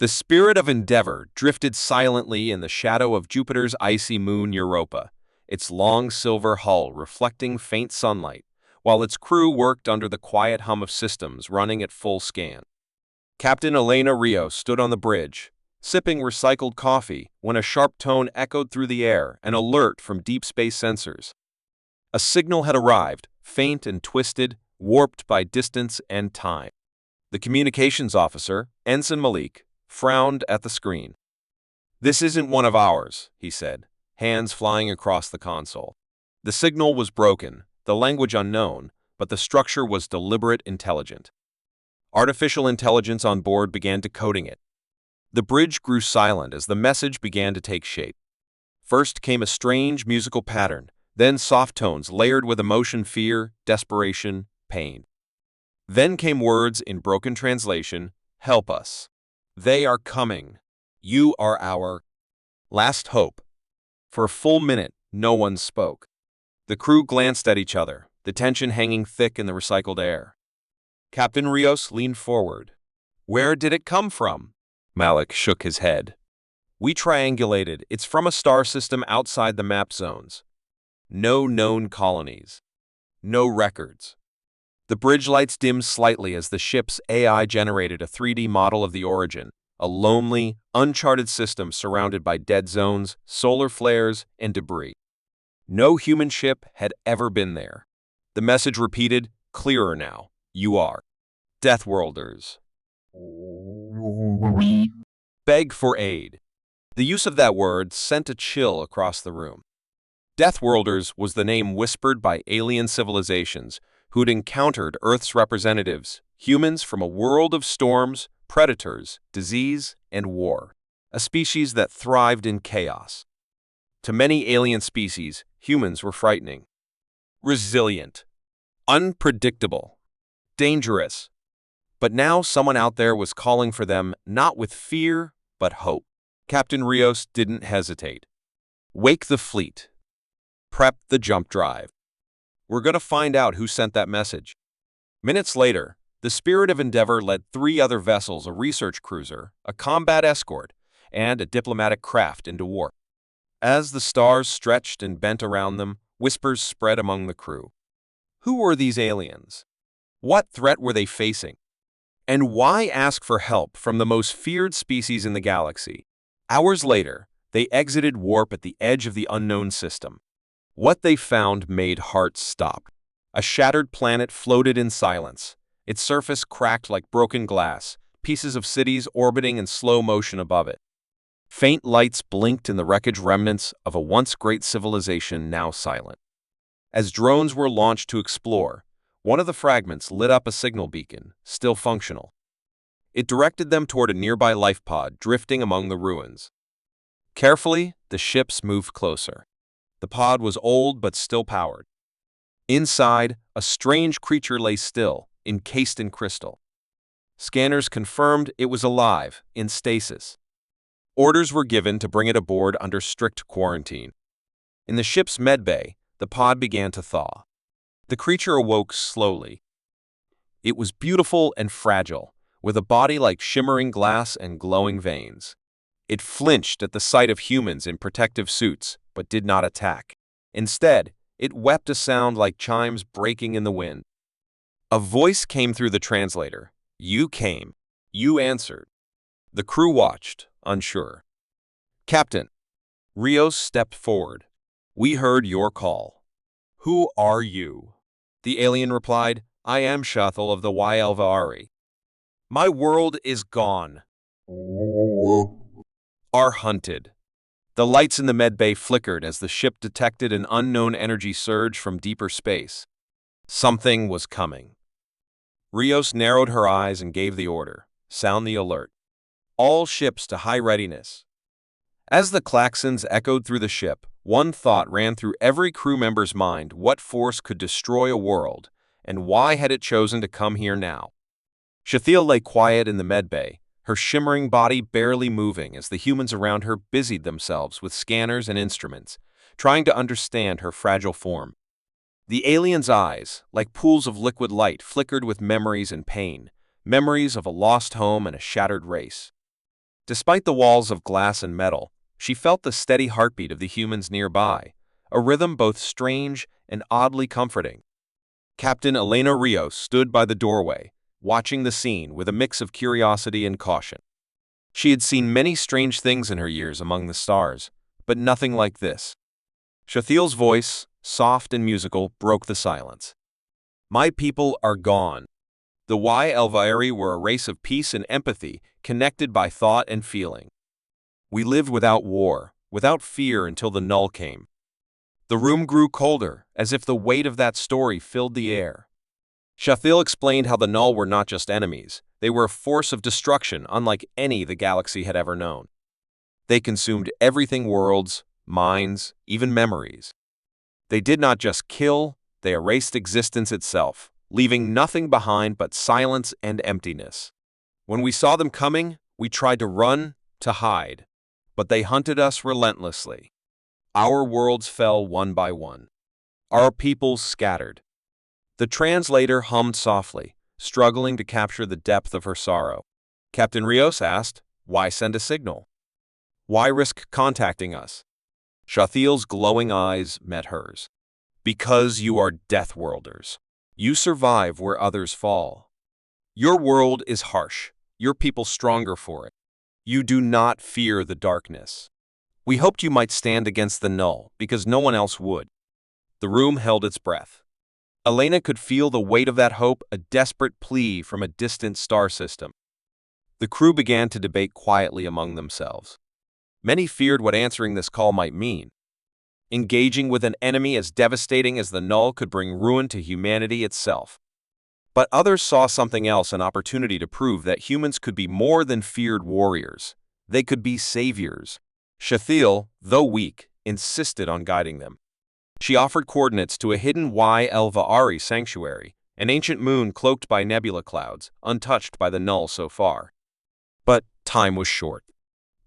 The spirit of Endeavor drifted silently in the shadow of Jupiter's icy moon Europa, its long silver hull reflecting faint sunlight, while its crew worked under the quiet hum of systems running at full scan. Captain Elena Rios stood on the bridge, sipping recycled coffee, when a sharp tone echoed through the air, an alert from deep space sensors. A signal had arrived, faint and twisted, warped by distance and time. The communications officer, Ensign Malik, frowned at the screen. "This isn't one of ours," he said, hands flying across the console. The signal was broken, the language unknown, but the structure was deliberate, intelligent. Artificial intelligence on board began decoding it. The bridge grew silent as the message began to take shape. First came a strange musical pattern, then soft tones layered with emotion, fear, desperation, pain. Then came words in broken translation, "Help us. They are coming. You are our last hope." For a full minute, no one spoke. The crew glanced at each other, the tension hanging thick in the recycled air. Captain Rios leaned forward. "Where did it come from?" Malik shook his head. "We triangulated. It's from a star system outside the map zones. No known colonies. No records." The bridge lights dimmed slightly as the ship's AI generated a 3D model of the origin, a lonely, uncharted system surrounded by dead zones, solar flares, and debris. No human ship had ever been there. The message repeated, clearer now. "You are Deathworlders. Beg for aid." The use of that word sent a chill across the room. Deathworlders was the name whispered by alien civilizations who'd encountered Earth's representatives, humans from a world of storms, predators, disease, and war, a species that thrived in chaos. To many alien species, humans were frightening, resilient, unpredictable, dangerous. But now someone out there was calling for them, not with fear, but hope. Captain Rios didn't hesitate. "Wake the fleet. Prep the jump drive. We're going to find out who sent that message." Minutes later, the Spirit of Endeavor led 3 other vessels, a research cruiser, a combat escort, and a diplomatic craft into warp. As the stars stretched and bent around them, whispers spread among the crew. Who were these aliens? What threat were they facing? And why ask for help from the most feared species in the galaxy? Hours later, they exited warp at the edge of the unknown system. What they found made hearts stop. A shattered planet floated in silence, its surface cracked like broken glass, pieces of cities orbiting in slow motion above it. Faint lights blinked in the wreckage, remnants of a once great civilization now silent. As drones were launched to explore, one of the fragments lit up a signal beacon, still functional. It directed them toward a nearby life pod drifting among the ruins. Carefully, the ships moved closer. The pod was old but still powered. Inside, a strange creature lay still, encased in crystal. Scanners confirmed it was alive, in stasis. Orders were given to bring it aboard under strict quarantine. In the ship's medbay, the pod began to thaw. The creature awoke slowly. It was beautiful and fragile, with a body like shimmering glass and glowing veins. It flinched at the sight of humans in protective suits, but did not attack. Instead, it wept a sound like chimes breaking in the wind. A voice came through the translator. "You came. You answered." The crew watched, unsure. "Captain." Rios stepped forward. "We heard your call." "Who are you?" The alien replied, "I am Shathal of the Ylvari. My world is gone. Are hunted." The lights in the medbay flickered as the ship detected an unknown energy surge from deeper space. Something was coming. Rios narrowed her eyes and gave the order, "Sound the alert. All ships to high readiness." As the klaxons echoed through the ship, one thought ran through every crew member's mind: what force could destroy a world, and why had it chosen to come here now? Shathil lay quiet in the medbay, her shimmering body barely moving as the humans around her busied themselves with scanners and instruments, trying to understand her fragile form. The alien's eyes, like pools of liquid light, flickered with memories and pain, memories of a lost home and a shattered race. Despite the walls of glass and metal, she felt the steady heartbeat of the humans nearby, a rhythm both strange and oddly comforting. Captain Elena Rios stood by the doorway, watching the scene with a mix of curiosity and caution. She had seen many strange things in her years among the stars, but nothing like this. Shathiel's voice, soft and musical, broke the silence. My people are gone. The Y-Elvairi were a race of peace and empathy, connected by thought and feeling. We lived without war, without fear until the null came. The room grew colder, as if the weight of that story filled the air. Shathiel explained how the null were not just enemies, they were a force of destruction unlike any the galaxy had ever known. They consumed everything: worlds, minds, even memories. They did not just kill, they erased existence itself, leaving nothing behind but silence and emptiness. When we saw them coming, we tried to run, to hide, but they hunted us relentlessly. Our worlds fell one by one. Our peoples scattered. The translator hummed softly, struggling to capture the depth of her sorrow. Captain Rios asked, "Why send a signal? Why risk contacting us?" Shathiel's glowing eyes met hers. Because you are Deathworlders. You survive where others fall. Your world is harsh, your people stronger for it. You do not fear the darkness. We hoped you might stand against the null, because no one else would. The room held its breath. Elena could feel the weight of that hope, a desperate plea from a distant star system. The crew began to debate quietly among themselves. Many feared what answering this call might mean. Engaging with an enemy as devastating as the null could bring ruin to humanity itself. But others saw something else: an opportunity to prove that humans could be more than feared warriors. They could be saviors. Shathiel, though weak, insisted on guiding them. She offered coordinates to a hidden Y-Elvairi sanctuary, an ancient moon cloaked by nebula clouds, untouched by the null so far. But time was short.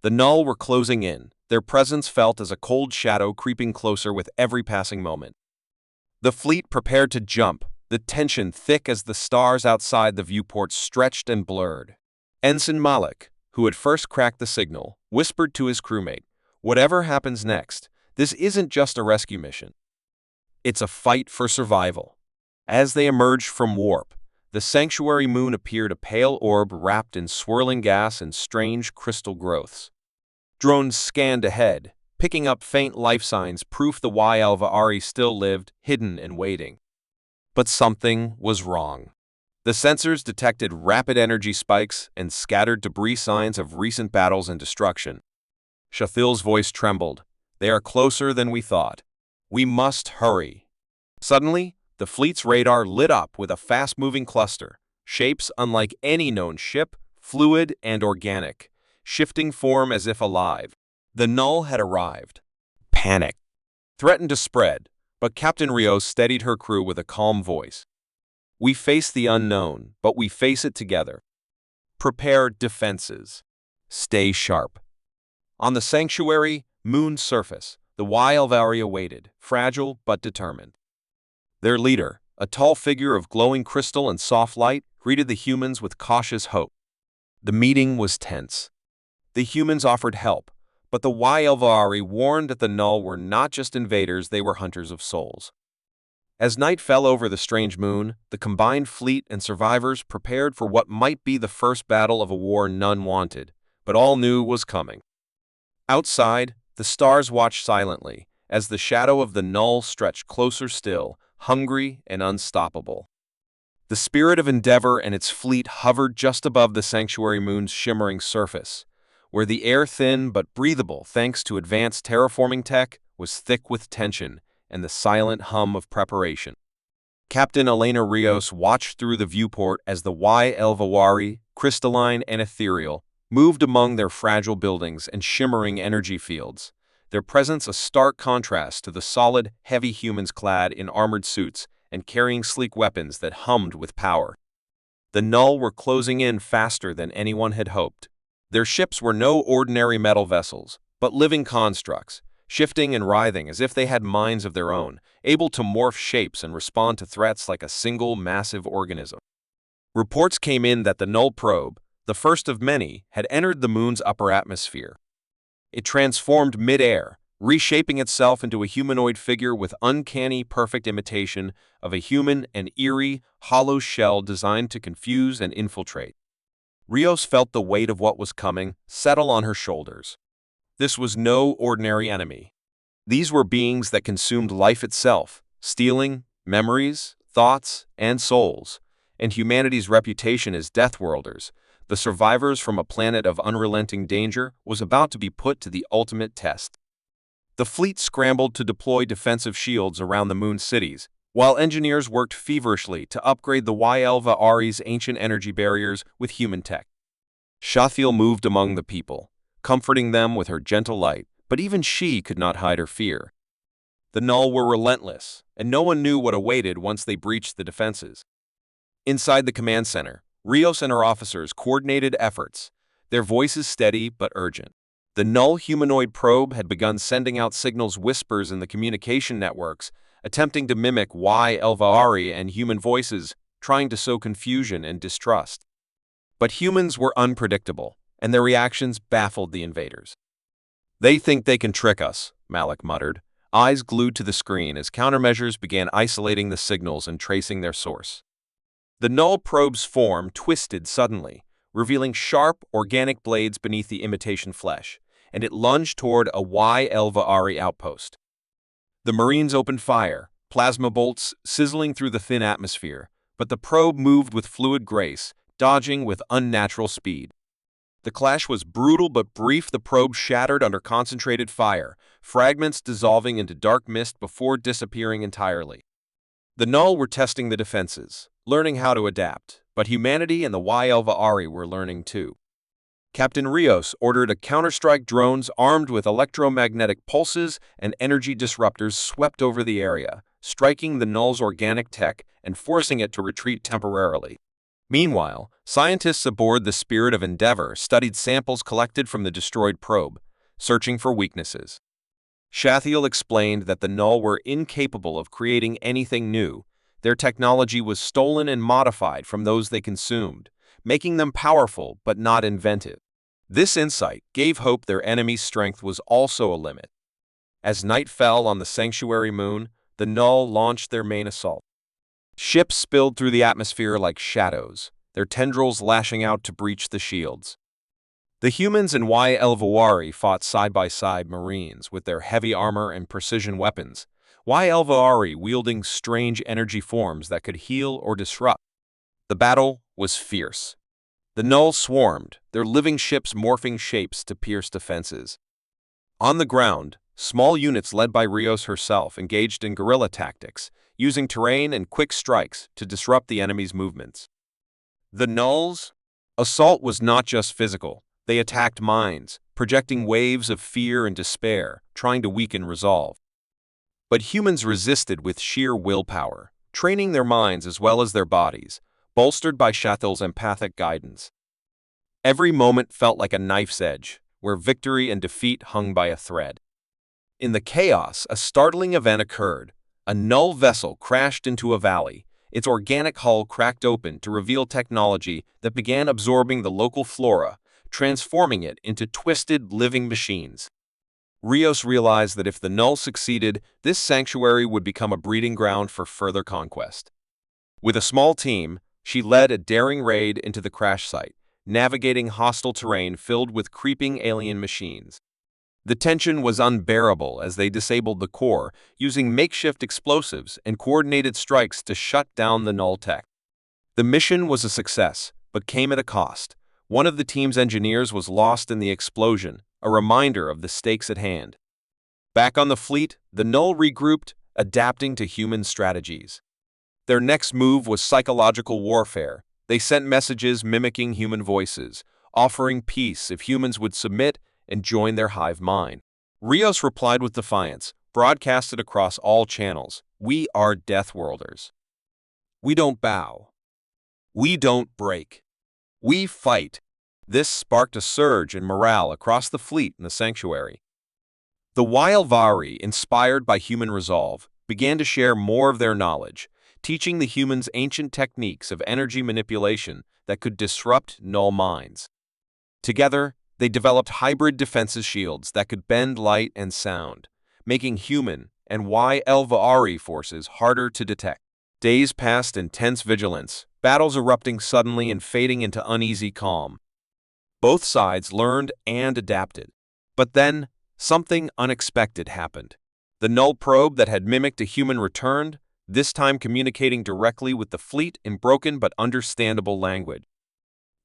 The null were closing in, their presence felt as a cold shadow creeping closer with every passing moment. The fleet prepared to jump, the tension thick as the stars outside the viewport stretched and blurred. Ensign Malik, who had first cracked the signal, whispered to his crewmate, "Whatever happens next, this isn't just a rescue mission. It's a fight for survival." As they emerged from warp, the sanctuary moon appeared, a pale orb wrapped in swirling gas and strange crystal growths. Drones scanned ahead, picking up faint life signs, proof the Y-Elvairi still lived, hidden and waiting. But something was wrong. The sensors detected rapid energy spikes and scattered debris, signs of recent battles and destruction. Shathiel's voice trembled. "They are closer than we thought. We must hurry." Suddenly, the fleet's radar lit up with a fast-moving cluster, shapes unlike any known ship, fluid and organic, shifting form as if alive. The null had arrived. Panic threatened to spread, but Captain Rios steadied her crew with a calm voice. "We face the unknown, but we face it together. Prepare defenses. Stay sharp." On the sanctuary moon surface, the Y-Elvairi awaited, fragile but determined. Their leader, a tall figure of glowing crystal and soft light, greeted the humans with cautious hope. The meeting was tense. The humans offered help, but the Y-Elvairi warned that the null were not just invaders, they were hunters of souls. As night fell over the strange moon, the combined fleet and survivors prepared for what might be the first battle of a war none wanted, but all knew was coming. Outside, the stars watched silently, as the shadow of the null stretched closer still, hungry and unstoppable. The spirit of endeavor and its fleet hovered just above the sanctuary moon's shimmering surface, where the air, thin but breathable thanks to advanced terraforming tech, was thick with tension and the silent hum of preparation. Captain Elena Rios watched through the viewport as the Y-Elvairi, crystalline and ethereal, moved among their fragile buildings and shimmering energy fields, their presence a stark contrast to the solid, heavy humans clad in armored suits and carrying sleek weapons that hummed with power. The null were closing in faster than anyone had hoped. Their ships were no ordinary metal vessels, but living constructs, shifting and writhing as if they had minds of their own, able to morph shapes and respond to threats like a single massive organism. Reports came in that the null probe, the first of many, had entered the moon's upper atmosphere. It transformed mid-air, reshaping itself into a humanoid figure with uncanny, perfect imitation of a human, an eerie, hollow shell designed to confuse and infiltrate. Rios felt the weight of what was coming settle on her shoulders. This was no ordinary enemy. These were beings that consumed life itself, stealing memories, thoughts, and souls, and humanity's reputation as Deathworlders, the survivors from a planet of unrelenting danger, was about to be put to the ultimate test. The fleet scrambled to deploy defensive shields around the moon cities, while engineers worked feverishly to upgrade the HFY's ancient energy barriers with human tech. Shathiel moved among the people, comforting them with her gentle light, but even she could not hide her fear. The Null were relentless, and no one knew what awaited once they breached the defenses. Inside the command center, Rios and her officers coordinated efforts, their voices steady but urgent. The Null humanoid probe had begun sending out signals whispers in the communication networks, attempting to mimic HFY and human voices, trying to sow confusion and distrust. But humans were unpredictable, and their reactions baffled the invaders. "They think they can trick us," Malik muttered, eyes glued to the screen as countermeasures began isolating the signals and tracing their source. The Null probe's form twisted suddenly, revealing sharp, organic blades beneath the imitation flesh, and it lunged toward a HFY outpost. The Marines opened fire, plasma bolts sizzling through the thin atmosphere, but the probe moved with fluid grace, dodging with unnatural speed. The clash was brutal but brief. The probe shattered under concentrated fire, fragments dissolving into dark mist before disappearing entirely. The Null were testing the defenses, learning how to adapt, but humanity and the HFY were learning too. Captain Rios ordered a counterstrike drones armed with electromagnetic pulses and energy disruptors swept over the area, striking the Null's organic tech and forcing it to retreat temporarily. Meanwhile, scientists aboard the Spirit of Endeavor studied samples collected from the destroyed probe, searching for weaknesses. Shathiel explained that the Null were incapable of creating anything new. Their technology was stolen and modified from those they consumed, making them powerful but not inventive. This insight gave hope their enemy's strength was also a limit. As night fell on the sanctuary moon, the Null launched their main assault. Ships spilled through the atmosphere like shadows, their tendrils lashing out to breach the shields. The humans and HFY fought side by side Marines with their heavy armor and precision weapons, HFY wielding strange energy forms that could heal or disrupt. The battle was fierce. The Null swarmed, their living ships morphing shapes to pierce defenses. On the ground, small units led by Rios herself engaged in guerrilla tactics, using terrain and quick strikes to disrupt the enemy's movements. The Null's assault was not just physical. They attacked minds, projecting waves of fear and despair, trying to weaken resolve. But humans resisted with sheer willpower, training their minds as well as their bodies, bolstered by Shathiel's empathic guidance. Every moment felt like a knife's edge, where victory and defeat hung by a thread. In the chaos, a startling event occurred. A Null vessel crashed into a valley, its organic hull cracked open to reveal technology that began absorbing the local flora, transforming it into twisted, living machines. Rios realized that if the Null succeeded, this sanctuary would become a breeding ground for further conquest. With a small team, she led a daring raid into the crash site, navigating hostile terrain filled with creeping alien machines. The tension was unbearable as they disabled the core, using makeshift explosives and coordinated strikes to shut down the Null tech. The mission was a success, but came at a cost. One of the team's engineers was lost in the explosion, a reminder of the stakes at hand. Back on the fleet, the Null regrouped, adapting to human strategies. Their next move was psychological warfare. They sent messages mimicking human voices, offering peace if humans would submit and join their hive mind. Rios replied with defiance, broadcasted across all channels. "We are Deathworlders. We don't bow. We don't break. We fight." This sparked a surge in morale across the fleet and the sanctuary. The HFY, inspired by human resolve, began to share more of their knowledge, teaching the humans ancient techniques of energy manipulation that could disrupt null minds. Together, they developed hybrid defenses shields that could bend light and sound, making human and HFY forces harder to detect. Days passed in tense vigilance, battles erupting suddenly and fading into uneasy calm. Both sides learned and adapted. But then, something unexpected happened. The null probe that had mimicked a human returned, this time communicating directly with the fleet in broken but understandable language.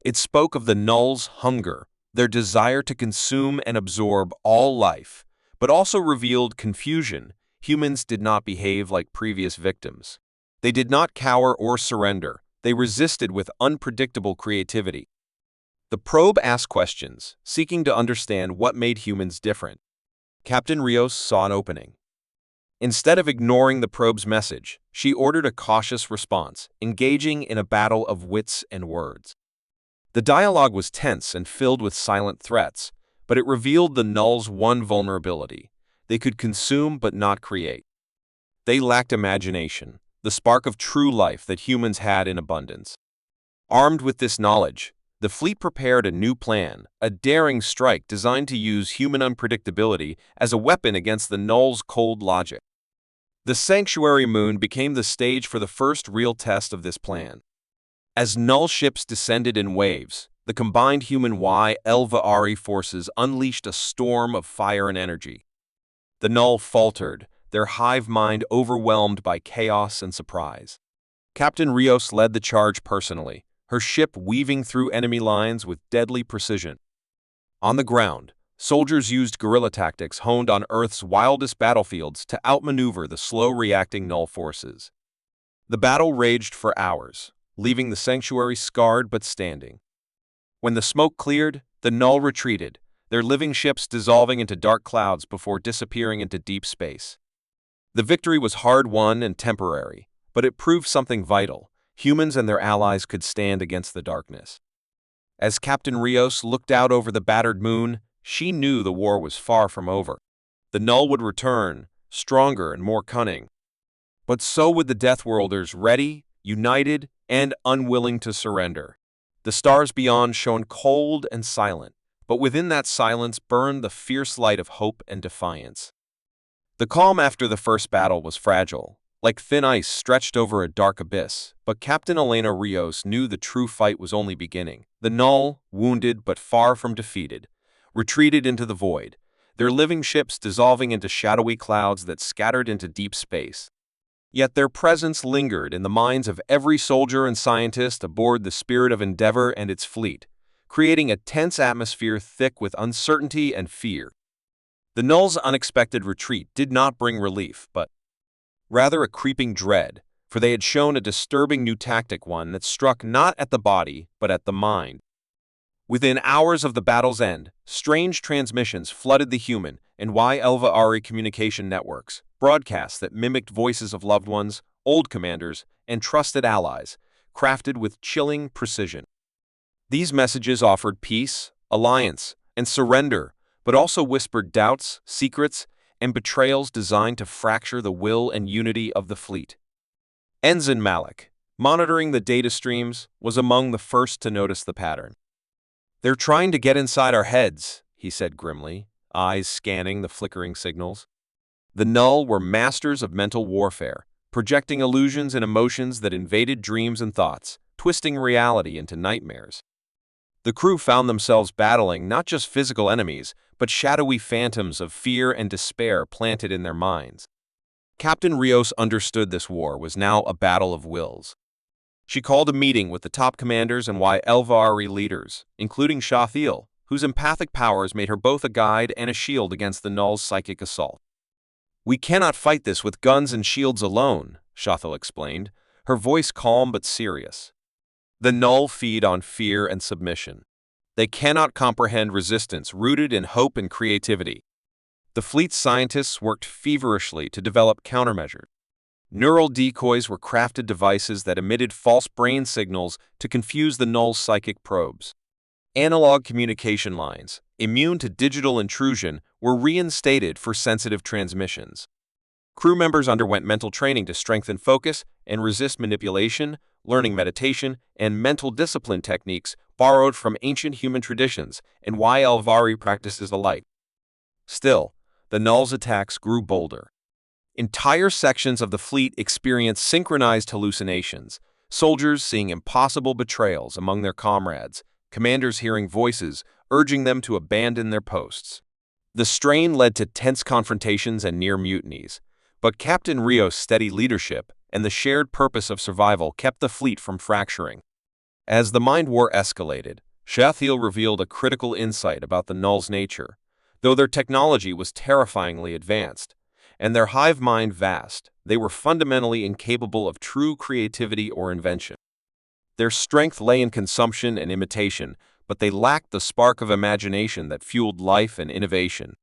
It spoke of the null's hunger, their desire to consume and absorb all life, but also revealed confusion. Humans did not behave like previous victims. They did not cower or surrender. They resisted with unpredictable creativity. The probe asked questions, seeking to understand what made humans different. Captain Rios saw an opening. Instead of ignoring the probe's message, she ordered a cautious response, engaging in a battle of wits and words. The dialogue was tense and filled with silent threats, but it revealed the null's one vulnerability. They could consume but not create. They lacked imagination, the spark of true life that humans had in abundance. Armed with this knowledge, the fleet prepared a new plan, a daring strike designed to use human unpredictability as a weapon against the null's cold logic. The sanctuary moon became the stage for the first real test of this plan. As null ships descended in waves, the combined human HFY forces unleashed a storm of fire and energy. The null faltered, their hive mind overwhelmed by chaos and surprise. Captain Rios led the charge personally, her ship weaving through enemy lines with deadly precision. On the ground, soldiers used guerrilla tactics honed on Earth's wildest battlefields to outmaneuver the slow-reacting null forces. The battle raged for hours, leaving the sanctuary scarred but standing. When the smoke cleared, the null retreated, their living ships dissolving into dark clouds before disappearing into deep space. The victory was hard-won and temporary, but it proved something vital. Humans and their allies could stand against the darkness. As Captain Rios looked out over the battered moon, she knew the war was far from over. The null would return, stronger and more cunning. But so would the Deathworlders, ready, united, and unwilling to surrender. The stars beyond shone cold and silent, but within that silence burned the fierce light of hope and defiance. The calm after the first battle was fragile, like thin ice stretched over a dark abyss, but Captain Elena Rios knew the true fight was only beginning. The null, wounded but far from defeated, retreated into the void, their living ships dissolving into shadowy clouds that scattered into deep space. Yet their presence lingered in the minds of every soldier and scientist aboard the Spirit of Endeavor and its fleet, creating a tense atmosphere thick with uncertainty and fear. The null's unexpected retreat did not bring relief, but rather a creeping dread, for they had shown a disturbing new tactic, one that struck not at the body, but at the mind. Within hours of the battle's end, strange transmissions flooded the human and HFY communication networks, broadcasts that mimicked voices of loved ones, old commanders, and trusted allies, crafted with chilling precision. These messages offered peace, alliance, and surrender, but also whispered doubts, secrets, and betrayals designed to fracture the will and unity of the fleet. Ensign Malik, monitoring the data streams, was among the first to notice the pattern. "They're trying to get inside our heads," he said grimly, eyes scanning the flickering signals. The null were masters of mental warfare, projecting illusions and emotions that invaded dreams and thoughts, twisting reality into nightmares. The crew found themselves battling not just physical enemies, but shadowy phantoms of fear and despair planted in their minds. Captain Rios understood this war was now a battle of wills. She called a meeting with the top commanders and HFY leaders, including Shothiel, whose empathic powers made her both a guide and a shield against the null's psychic assault. "We cannot fight this with guns and shields alone," Shothiel explained, her voice calm but serious. "The null feed on fear and submission. They cannot comprehend resistance rooted in hope and creativity." The fleet's scientists worked feverishly to develop countermeasures. Neural decoys were crafted devices that emitted false brain signals to confuse the null's psychic probes. Analog communication lines, immune to digital intrusion, were reinstated for sensitive transmissions. Crew members underwent mental training to strengthen focus and resist manipulation, learning meditation and mental discipline techniques borrowed from ancient human traditions and YLVARI practices alike. Still, the Null's attacks grew bolder. Entire sections of the fleet experienced synchronized hallucinations, soldiers seeing impossible betrayals among their comrades, commanders hearing voices urging them to abandon their posts. The strain led to tense confrontations and near mutinies, but Captain Rios' steady leadership and the shared purpose of survival kept the fleet from fracturing. As the Mind War escalated, Shathiel revealed a critical insight about the Null's nature. Though their technology was terrifyingly advanced, and their hive mind vast, they were fundamentally incapable of true creativity or invention. Their strength lay in consumption and imitation, but they lacked the spark of imagination that fueled life and innovation.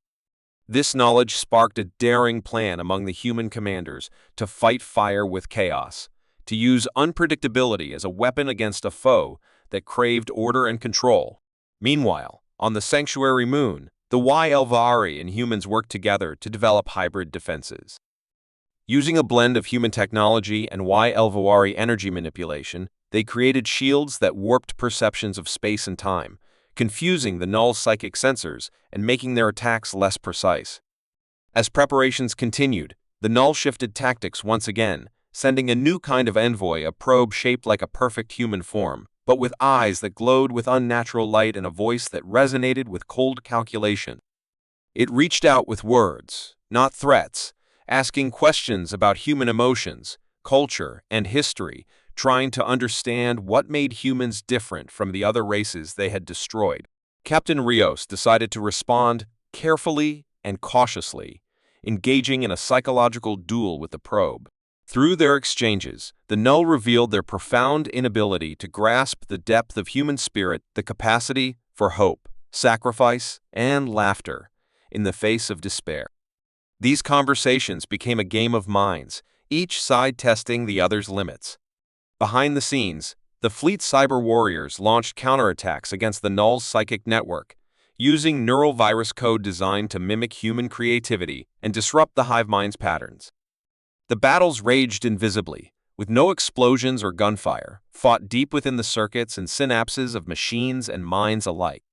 This knowledge sparked a daring plan among the human commanders to fight fire with chaos, to use unpredictability as a weapon against a foe that craved order and control. Meanwhile, on the Sanctuary Moon, the YLVARI and humans worked together to develop hybrid defenses. Using a blend of human technology and YLVARI energy manipulation, they created shields that warped perceptions of space and time, confusing the Null's psychic sensors and making their attacks less precise. As preparations continued, the Null shifted tactics once again, sending a new kind of envoy, a probe shaped like a perfect human form, but with eyes that glowed with unnatural light and a voice that resonated with cold calculation. It reached out with words, not threats, asking questions about human emotions, culture, and history, trying to understand what made humans different from the other races they had destroyed. Captain Rios decided to respond carefully and cautiously, engaging in a psychological duel with the probe. Through their exchanges, the Null revealed their profound inability to grasp the depth of human spirit, the capacity for hope, sacrifice, and laughter in the face of despair. These conversations became a game of minds, each side testing the other's limits. Behind the scenes, the fleet's cyber warriors launched counterattacks against the Null's psychic network, using neural virus code designed to mimic human creativity and disrupt the hive mind's patterns. The battles raged invisibly, with no explosions or gunfire, fought deep within the circuits and synapses of machines and minds alike.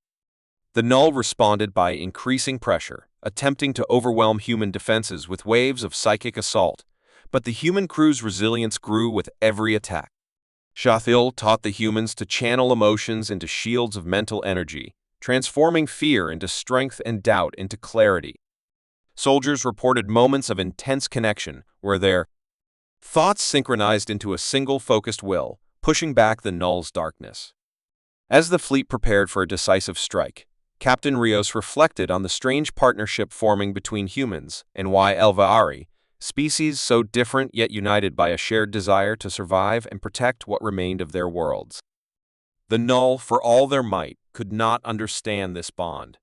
The Null responded by increasing pressure, attempting to overwhelm human defenses with waves of psychic assault, but the human crew's resilience grew with every attack. Shathiel taught the humans to channel emotions into shields of mental energy, transforming fear into strength and doubt into clarity. Soldiers reported moments of intense connection where their thoughts synchronized into a single focused will, pushing back the Null's darkness. As the fleet prepared for a decisive strike, Captain Rios reflected on the strange partnership forming between humans and YLVARI, species so different yet united by a shared desire to survive and protect what remained of their worlds. The Null, for all their might, could not understand this bond.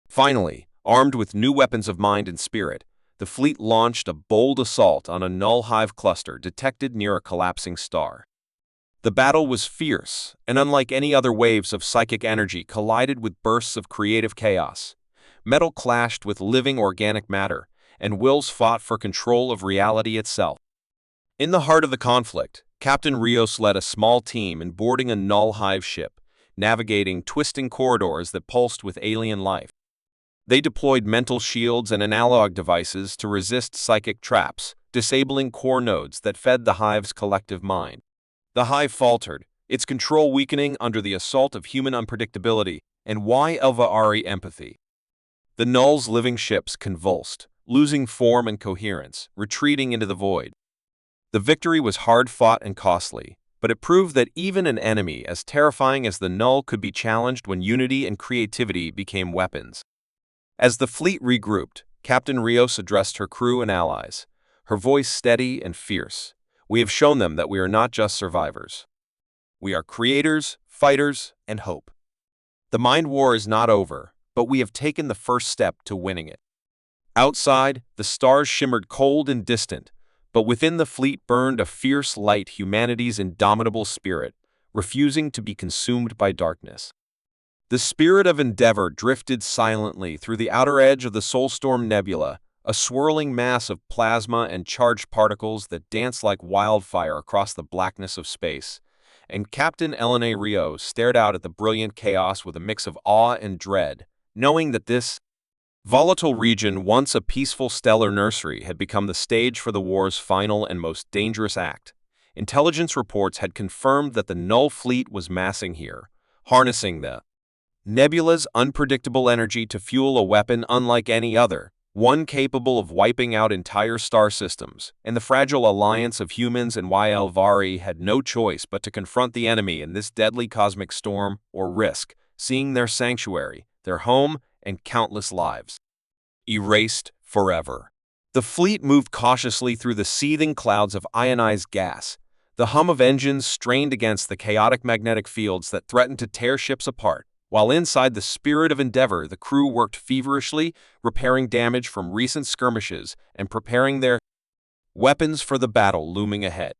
Finally, armed with new weapons of mind and spirit, the fleet launched a bold assault on a Null hive cluster detected near a collapsing star. The battle was fierce, and unlike any other, waves of psychic energy collided with bursts of creative chaos. Metal clashed with living organic matter, and wills fought for control of reality itself. In the heart of the conflict, Captain Rios led a small team in boarding a Null hive ship, navigating twisting corridors that pulsed with alien life. They deployed mental shields and analog devices to resist psychic traps, disabling core nodes that fed the hive's collective mind. The hive faltered, its control weakening under the assault of human unpredictability and YLVARI empathy. The Null's living ships convulsed, losing form and coherence, retreating into the void. The victory was hard-fought and costly, but it proved that even an enemy as terrifying as the Null could be challenged when unity and creativity became weapons. As the fleet regrouped, Captain Rios addressed her crew and allies, her voice steady and fierce. "We have shown them that we are not just survivors. We are creators, fighters, and hope. The Mind War is not over, but we have taken the first step to winning it." Outside, the stars shimmered cold and distant, but within the fleet burned a fierce light, humanity's indomitable spirit, refusing to be consumed by darkness. The spirit of endeavor drifted silently through the outer edge of the Soulstorm Nebula, a swirling mass of plasma and charged particles that danced like wildfire across the blackness of space, and Captain Elena Rios stared out at the brilliant chaos with a mix of awe and dread, knowing that this volatile region, once a peaceful stellar nursery, had become the stage for the war's final and most dangerous act. Intelligence reports had confirmed that the Null fleet was massing here, harnessing the nebula's unpredictable energy to fuel a weapon unlike any other, one capable of wiping out entire star systems, and the fragile alliance of humans and Ylvari had no choice but to confront the enemy in this deadly cosmic storm or risk seeing their sanctuary, their home, and countless lives erased forever. The fleet moved cautiously through the seething clouds of ionized gas, the hum of engines strained against the chaotic magnetic fields that threatened to tear ships apart. While inside the spirit of endeavor, the crew worked feverishly, repairing damage from recent skirmishes and preparing their weapons for the battle looming ahead.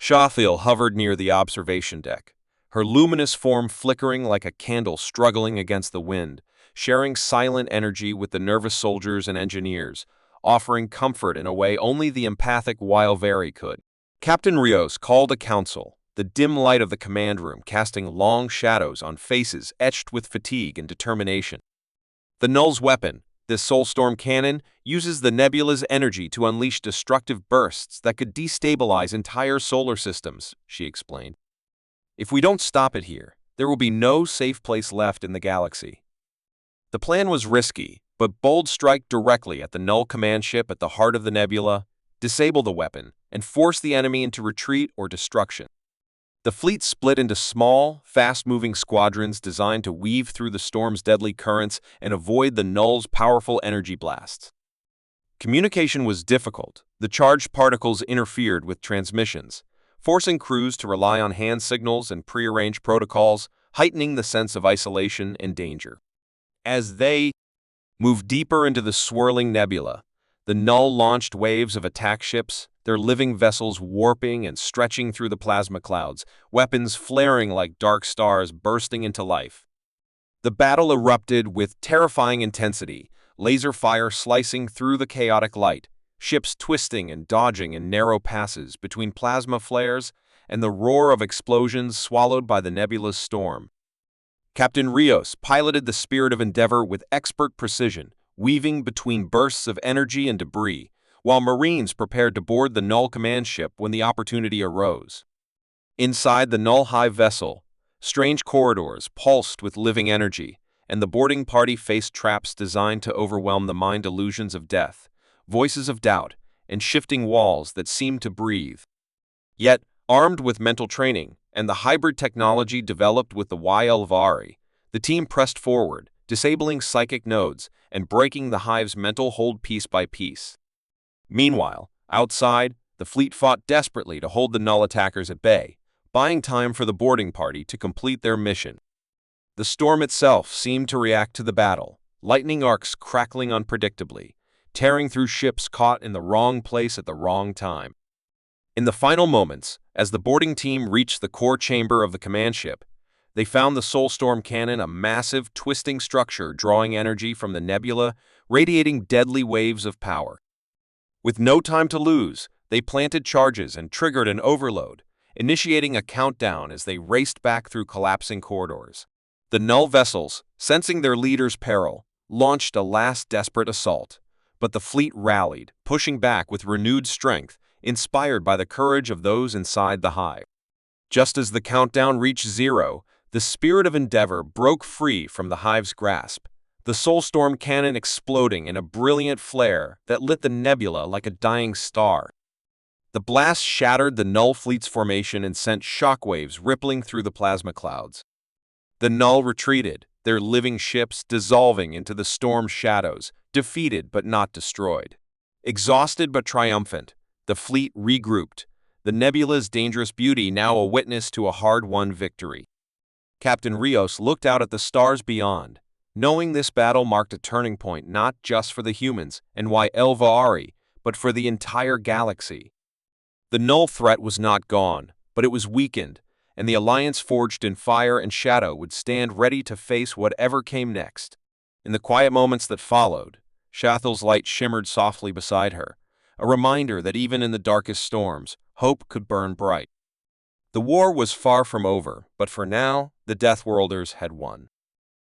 Shathil hovered near the observation deck, her luminous form flickering like a candle struggling against the wind, sharing silent energy with the nervous soldiers and engineers, offering comfort in a way only the empathic Ylvari could. Captain Rios called a council, the dim light of the command room casting long shadows on faces etched with fatigue and determination. The Null's weapon, this Soulstorm cannon, uses the nebula's energy to unleash destructive bursts that could destabilize entire solar systems, she explained. If we don't stop it here, there will be no safe place left in the galaxy. The plan was risky, but bold. Strike directly at the Null command ship at the heart of the nebula, disable the weapon, and force the enemy into retreat or destruction. The fleet split into small, fast-moving squadrons designed to weave through the storm's deadly currents and avoid the Null's powerful energy blasts. Communication was difficult. The charged particles interfered with transmissions, forcing crews to rely on hand signals and prearranged protocols, heightening the sense of isolation and danger. As they moved deeper into the swirling nebula, the Null launched waves of attack ships, their living vessels warping and stretching through the plasma clouds, weapons flaring like dark stars bursting into life. The battle erupted with terrifying intensity, laser fire slicing through the chaotic light, ships twisting and dodging in narrow passes between plasma flares, and the roar of explosions swallowed by the nebula's storm. Captain Rios piloted the Spirit of Endeavor with expert precision, weaving between bursts of energy and debris, while Marines prepared to board the Null command ship when the opportunity arose. Inside the Null hive vessel, strange corridors pulsed with living energy, and the boarding party faced traps designed to overwhelm the mind illusions of death, voices of doubt, and shifting walls that seemed to breathe. Yet, armed with mental training and the hybrid technology developed with the Ylvari, the team pressed forward, disabling psychic nodes and breaking the hive's mental hold piece by piece. Meanwhile, outside, the fleet fought desperately to hold the Null attackers at bay, buying time for the boarding party to complete their mission. The storm itself seemed to react to the battle, lightning arcs crackling unpredictably, tearing through ships caught in the wrong place at the wrong time. In the final moments, as the boarding team reached the core chamber of the command ship, they found the Soulstorm cannon, a massive, twisting structure drawing energy from the nebula, radiating deadly waves of power. With no time to lose, they planted charges and triggered an overload, initiating a countdown as they raced back through collapsing corridors. The Null vessels, sensing their leader's peril, launched a last desperate assault, but the fleet rallied, pushing back with renewed strength, inspired by the courage of those inside the hive. Just as the countdown reached zero, the Spirit of Endeavor broke free from the hive's grasp, the Soulstorm cannon exploding in a brilliant flare that lit the nebula like a dying star. The blast shattered the Null fleet's formation and sent shockwaves rippling through the plasma clouds. The Null retreated, their living ships dissolving into the storm's shadows, defeated but not destroyed. Exhausted but triumphant, the fleet regrouped, the nebula's dangerous beauty now a witness to a hard-won victory. Captain Rios looked out at the stars beyond, knowing this battle marked a turning point not just for the humans and Ylvari, but for the entire galaxy. The Null threat was not gone, but it was weakened, and the alliance forged in fire and shadow would stand ready to face whatever came next. In the quiet moments that followed, Shathil's light shimmered softly beside her, a reminder that even in the darkest storms, hope could burn bright. The war was far from over, but for now, the Deathworlders had won.